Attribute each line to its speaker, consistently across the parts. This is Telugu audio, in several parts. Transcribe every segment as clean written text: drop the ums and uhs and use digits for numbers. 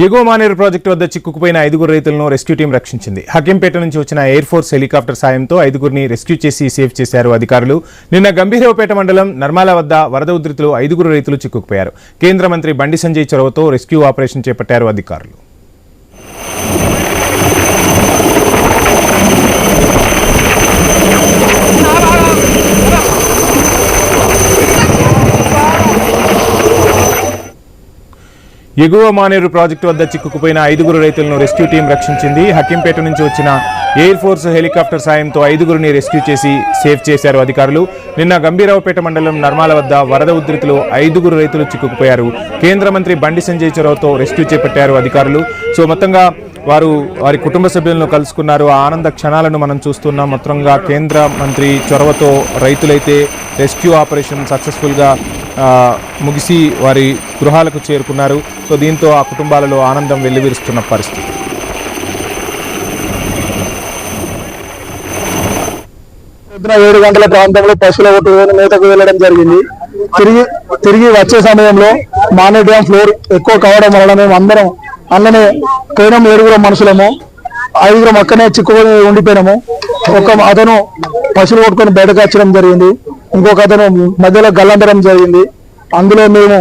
Speaker 1: ఎగువ మానేరు ప్రాజెక్టు వద్ద చిక్కుకుపోయిన 5 రైతులను రెస్క్యూ టీం రక్షించింది. హకీంపేట నుంచి వచ్చిన ఎయిర్ ఫోర్స్ హెలికాప్టర్ సాయంతో 5 రెస్క్యూ చేసి సేవ్ చేశారు అధికారులు. నిన్న గంభీరావుపేట మండలం నర్మాల వద్ద వరద ఉధృతిలో 5 రైతులు చిక్కుకుపోయారు. కేంద్ర మంత్రి బండి సంజయ్ చొరవతో రెస్క్యూ ఆపరేషన్ చేపట్టారు అధికారులు. ఎగువ మానేరు ప్రాజెక్టు వద్ద చిక్కుకుపోయిన 5 రైతులను రెస్క్యూ టీం రక్షించింది. హకీంపేట నుంచి వచ్చిన ఎయిర్ ఫోర్స్ హెలికాప్టర్ సాయంతో 5 రెస్క్యూ చేసి సేవ్ చేశారు అధికారులు. నిన్న గంభీరావుపేట మండలం నర్మాల వద్ద వరద ఉధృతిలో 5 రైతులు చిక్కుకుపోయారు. కేంద్ర మంత్రి బండి సంజయ్ చొరవతో రెస్క్యూ చేపట్టారు అధికారులు. మొత్తంగా వారి కుటుంబ సభ్యులను కలుసుకున్నారు. ఆ ఆనంద క్షణాలను మనం చూస్తున్నాం. మొత్తంగా కేంద్ర మంత్రి చొరవతో రైతులైతే రెస్క్యూ ఆపరేషన్ సక్సెస్ఫుల్గా ముగిసి వారి గృహాలకు చేరుకున్నారు. దీంతో ఆ కుటుంబాలలో ఆనందం వెల్లివిరుస్తున్న పరిస్థితి.
Speaker 2: పొద్దున 7 గంటల ప్రాంతంలో పశువుల ఒట్టు మేతకు వెళ్లడం జరిగింది. తిరిగి వచ్చే సమయంలో మానే డ్యామ్ ఫ్లోర్ ఎక్కువ కావడం వలన మేము అందరం అందులోనే పోయినాము. 7 మనుషులము, 5 అక్కనే చిక్కుకొని ఉండిపోయినాము. అతను పశువులు కొట్టుకొని బయటకు వచ్చడం జరిగింది. ఇంకొక అతను మధ్యలో గల్లంతరం జరిగింది. అందులో మేము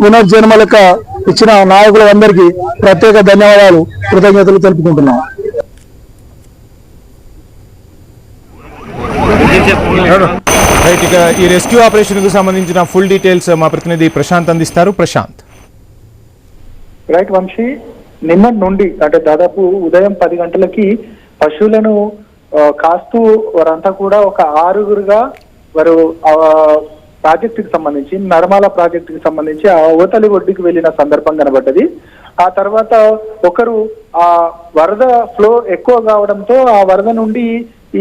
Speaker 2: పునర్జన్మ లెక్క ఇచ్చిన నాయకులందరికీ ప్రత్యేక ధన్యవాదాలు, కృతజ్ఞతలు తెలుపుకుంటున్నాం.
Speaker 1: ఇక ఈ రెస్క్యూ ఆపరేషన్ కు సంబంధించిన ఫుల్ డీటెయిల్స్ మా ప్రతినిధి ప్రశాంత్ అందిస్తారు. ప్రశాంత్.
Speaker 3: రైట్ వంశీ, నిన్నటి నుండి అంటే దాదాపు ఉదయం 10 గంటలకి పశువులను కాస్తూ వారంతా కూడా ఒక 6 వారు ప్రాజెక్టుకి సంబంధించి నర్మాల ప్రాజెక్టుకి సంబంధించి ఆ ఓతలి ఒడ్డుకి వెళ్ళిన సందర్భం కనబడ్డది. ఆ తర్వాత ఒకరు ఆ వరద ఫ్లో ఎక్కువ కావడంతో ఆ వరద నుండి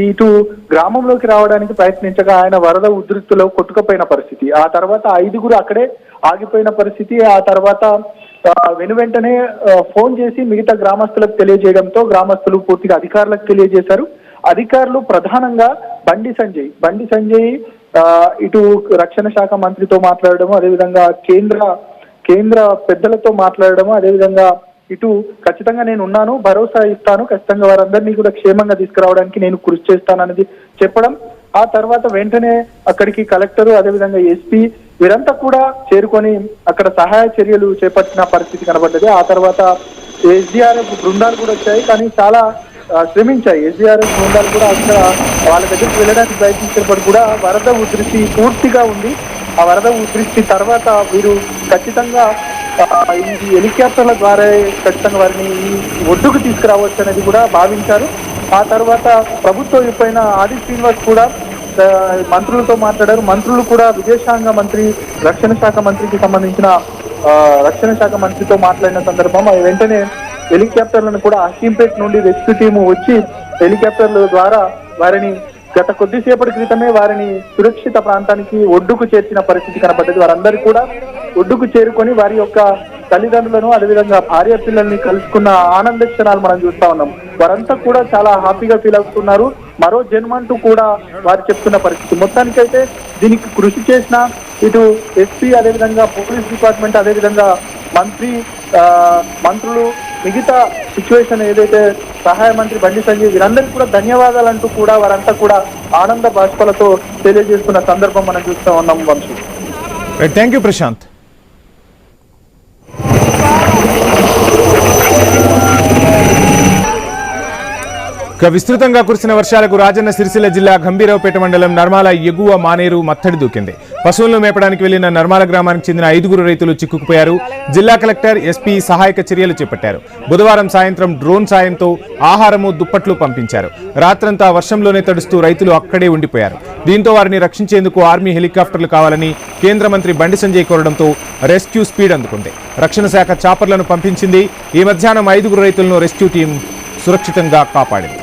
Speaker 3: ఇటు గ్రామంలోకి రావడానికి ప్రయత్నించగా ఆయన వరద ఉధృతిలో కొట్టుకుపోయిన పరిస్థితి. ఆ తర్వాత 5 అక్కడే ఆగిపోయిన పరిస్థితి. ఆ తర్వాత వెంటనే ఫోన్ చేసి మిగతా గ్రామస్తులకు తెలియజేయడంతో గ్రామస్తులు పూర్తిగా అధికారులకు తెలియజేశారు. అధికారులు ప్రధానంగా బండి సంజయ్ ఇటు రక్షణ శాఖ మంత్రితో మాట్లాడడము, అదేవిధంగా కేంద్ర పెద్దలతో మాట్లాడడము, అదేవిధంగా ఇటు ఖచ్చితంగా నేను ఉన్నాను, భరోసా ఇస్తాను, ఖచ్చితంగా వారందరినీ కూడా క్షేమంగా తీసుకురావడానికి నేను కృషి చేస్తాననేది చెప్పడం. ఆ తర్వాత వెంటనే అక్కడికి కలెక్టర్, అదేవిధంగా ఎస్పీ వీరంతా కూడా చేరుకొని అక్కడ సహాయ చర్యలు చేపట్టిన పరిస్థితి కనబడ్డది. ఆ తర్వాత ఎస్డీఆర్ఎఫ్ బృందాలు కూడా వచ్చాయి, కానీ చాలా శ్రమించాయి. ఎస్డీఆర్ఎఫ్ బృందాలు కూడా అక్కడ వాళ్ళ దగ్గరికి వెళ్ళడానికి ప్రయత్నించినప్పుడు కూడా వరద ఉధృతి పూర్తిగా ఉంది. ఆ వరద ఉధృతి తర్వాత వీరు ఖచ్చితంగా ఈ హెలికాప్టర్ల ద్వారా ఖచ్చితంగా వారిని ఈ ఒడ్డుకు తీసుకురావచ్చు అనేది కూడా భావించారు. ఆ తర్వాత ప్రభుత్వ విపైన ఆది శ్రీనివాస్ కూడా మంత్రులతో మాట్లాడారు. మంత్రులు కూడా విదేశాంగ మంత్రి, రక్షణ శాఖ మంత్రికి సంబంధించిన రక్షణ శాఖ మంత్రితో మాట్లాడిన సందర్భం వెంటనే హెలికాప్టర్లను కూడా హకీంపేట నుండి రెస్క్యూ టీము వచ్చి హెలికాప్టర్ల ద్వారా వారిని గత కొద్దిసేపటి క్రితమే వారిని సురక్షిత ప్రాంతానికి ఒడ్డుకు చేర్చిన పరిస్థితి కనబడ్డది. వారందరూ కూడా ఒడ్డుకు చేరుకొని వారి యొక్క తల్లిదండ్రులను, అదేవిధంగా భార్య పిల్లల్ని కలుసుకున్న ఆనంద క్షణాలు మనం చూస్తా ఉన్నాం. వారంతా కూడా చాలా హ్యాపీగా ఫీల్ అవుతున్నారు. మరో జన్మంటూ కూడా వారు చెప్తున్న పరిస్థితి. మొత్తానికైతే దీనికి కృషి చేసిన ఇటు ఎస్పీ, అదేవిధంగా పోలీస్ డిపార్ట్మెంట్, అదేవిధంగా మంత్రులు, మిగతా సిచ్యువేషన్ ఏదైతే సహాయ మంత్రి బండి సంజయ్ వీరందరికీ కూడా ధన్యవాదాలు అంటూ కూడా వారంతా కూడా ఆనంద బాష్పాలతో తెలియజేస్తున్న సందర్భం మనం చూస్తూ ఉన్నాం. వంశీ.
Speaker 1: Thank you Prashant. విస్తృతంగా కురిసిన వర్షాలకు రాజన్న సిరిసిల్ల జిల్లా గంభీరావుపేట మండలం నర్మాల ఎగువ మానేరు మత్తడి దూకింది. పశువులను మేపడానికి వెళ్లిన నర్మాల గ్రామానికి చెందిన 5 రైతులు చిక్కుకుపోయారు. జిల్లా కలెక్టర్, ఎస్పీ సహాయక చర్యలు చేపట్టారు. బుధవారం సాయంత్రం డ్రోన్ సాయంతో ఆహారము, దుప్పట్లు పంపించారు. రాత్రంతా వర్షంలోనే తడుస్తూ రైతులు అక్కడే ఉండిపోయారు. దీంతో వారిని రక్షించేందుకు ఆర్మీ హెలికాప్టర్లు కావాలని కేంద్ర మంత్రి బండి సంజయ్ కోరడంతో రెస్క్యూ స్పీడ్ అందుకుంది. రక్షణ శాఖ చాపర్లను పంపించింది. ఈ మధ్యాహ్నం 5 రైతులను రెస్క్యూ టీం సురక్షితంగా కాపాడింది.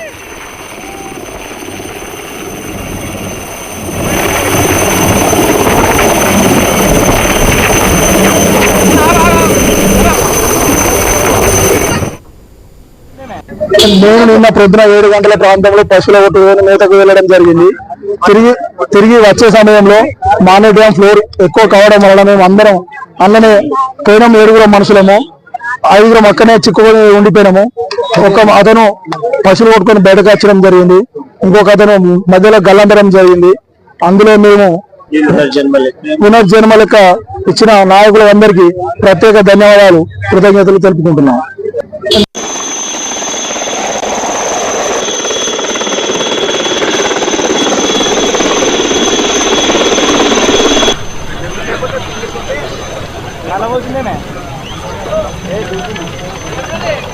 Speaker 2: నేను నిన్న పొద్దున 7 గంటల ప్రాంతంలో పశువుల ఒట్టు మేతకు వెళ్లడం జరిగింది. తిరిగి వచ్చే సమయంలో మానే డ్యామ్ ఫ్లోర్ ఎక్కువ కావడం వలన మేము అందరం అందులోనే పోయినాము. 7 మనుషులము, 5 అక్కనే చిక్కుకొని ఉండిపోయినాము. ఒక అతను పశువులు కొట్టుకొని బయటకు వచ్చడం జరిగింది, ఇంకొక అతను మధ్యలో గల్లంతరం జరిగింది. అందులో మేము పునర్జన్మ లెక్క ఇచ్చిన నాయకులందరికీ ప్రత్యేక ధన్యవాదాలు, కృతజ్ఞతలు తెలుపుకుంటున్నాం.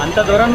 Speaker 4: అంత దూరం